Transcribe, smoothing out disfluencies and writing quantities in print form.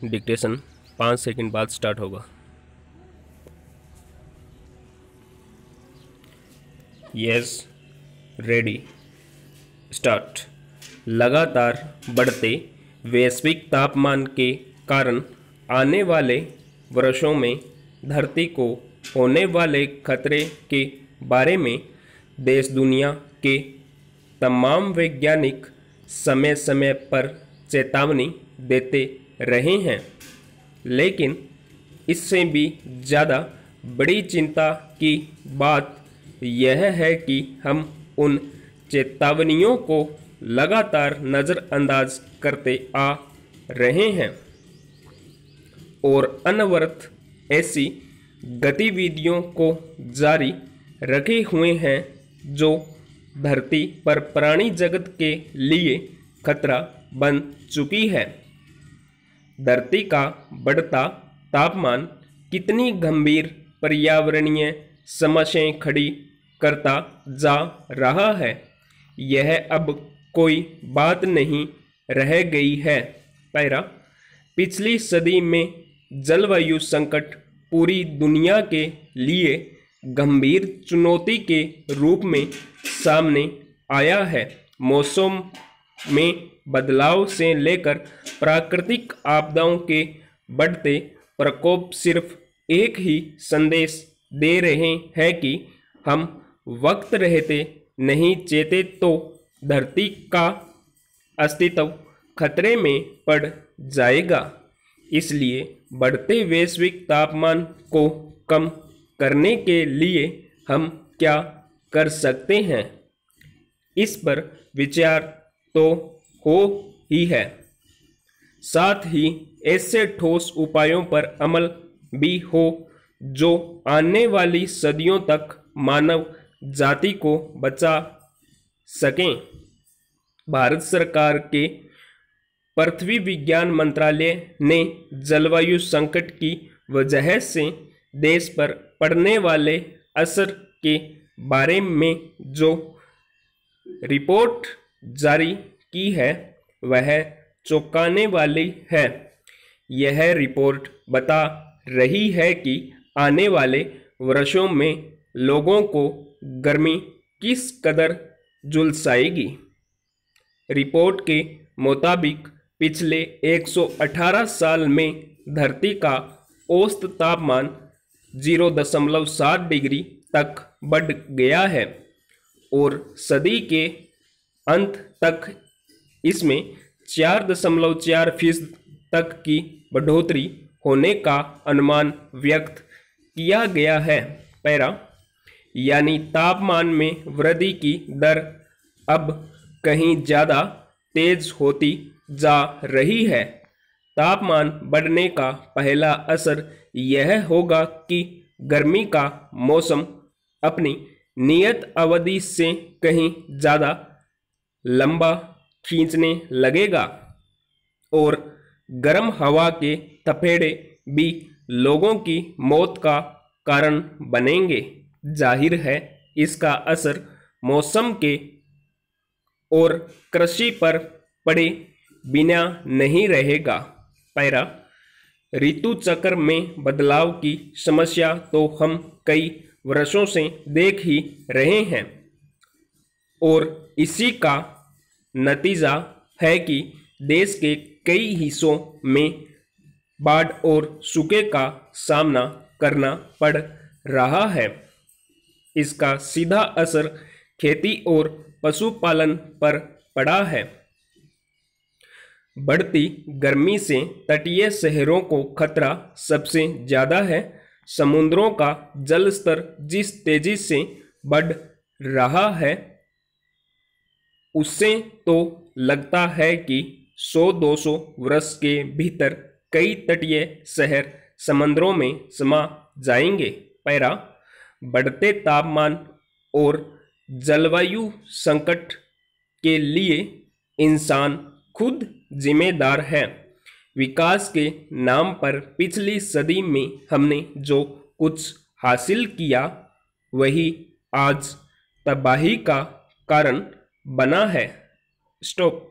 Dictation 5 second बाद start होगा। Yes, ready, start. लगातार बढ़ते वैश्विक तापमान के कारण आने वाले वर्षों में धरती को होने वाले खतरे के बारे में देश दुनिया के तमाम वैज्ञानिक समय समय पर चेतावनी देते रहे हैं, लेकिन इससे भी ज़्यादा बड़ी चिंता की बात यह है कि हम उन चेतावनियों को लगातार नज़रअंदाज करते आ रहे हैं और अनवरत ऐसी गतिविधियों को जारी रखे हुए हैं जो धरती पर प्राणी जगत के लिए खतरा बन चुकी है। धरती का बढ़ता तापमान कितनी गंभीर पर्यावरणीय समस्याएं खड़ी करता जा रहा है, यह अब कोई बात नहीं रह गई है। पैरा, पिछली सदी में जलवायु संकट पूरी दुनिया के लिए गंभीर चुनौती के रूप में सामने आया है। मौसम में बदलाव से लेकर प्राकृतिक आपदाओं के बढ़ते प्रकोप सिर्फ एक ही संदेश दे रहे हैं कि हम वक्त रहते नहीं चेते तो धरती का अस्तित्व खतरे में पड़ जाएगा। इसलिए बढ़ते वैश्विक तापमान को कम करने के लिए हम क्या कर सकते हैं, इस पर विचार तो हो ही है, साथ ही ऐसे ठोस उपायों पर अमल भी हो जो आने वाली सदियों तक मानव जाति को बचा सकें। भारत सरकार के पृथ्वी विज्ञान मंत्रालय ने जलवायु संकट की वजह से देश पर पड़ने वाले असर के बारे में जो रिपोर्ट जारी की है वह चौंकाने वाली है। यह रिपोर्ट बता रही है कि आने वाले वर्षों में लोगों को गर्मी किस कदर झुलसाएगी। रिपोर्ट के मुताबिक पिछले 118 साल में धरती का औसत तापमान 0.7 डिग्री तक बढ़ गया है और सदी के अंत तक इसमें 4.4% तक की बढ़ोतरी होने का अनुमान व्यक्त किया गया है। पैरा, यानी तापमान में वृद्धि की दर अब कहीं ज़्यादा तेज होती जा रही है। तापमान बढ़ने का पहला असर यह होगा कि गर्मी का मौसम अपनी नियत अवधि से कहीं ज़्यादा लंबा खींचने लगेगा और गर्म हवा के थपेड़े भी लोगों की मौत का कारण बनेंगे। जाहिर है इसका असर मौसम के और कृषि पर पड़े बिना नहीं रहेगा। पैरा, ऋतु चक्र में बदलाव की समस्या तो हम कई वर्षों से देख ही रहे हैं और इसी का नतीजा है कि देश के कई हिस्सों में बाढ़ और सूखे का सामना करना पड़ रहा है। इसका सीधा असर खेती और पशुपालन पर पड़ा है। बढ़ती गर्मी से तटीय शहरों को खतरा सबसे ज़्यादा है। समुद्रों का जल स्तर जिस तेजी से बढ़ रहा है उससे तो लगता है कि 100-200 वर्ष के भीतर कई तटीय शहर समंदरों में समा जाएंगे। पैरा, बढ़ते तापमान और जलवायु संकट के लिए इंसान खुद जिम्मेदार है। विकास के नाम पर पिछली सदी में हमने जो कुछ हासिल किया वही आज तबाही का कारण बना है। स्टॉप।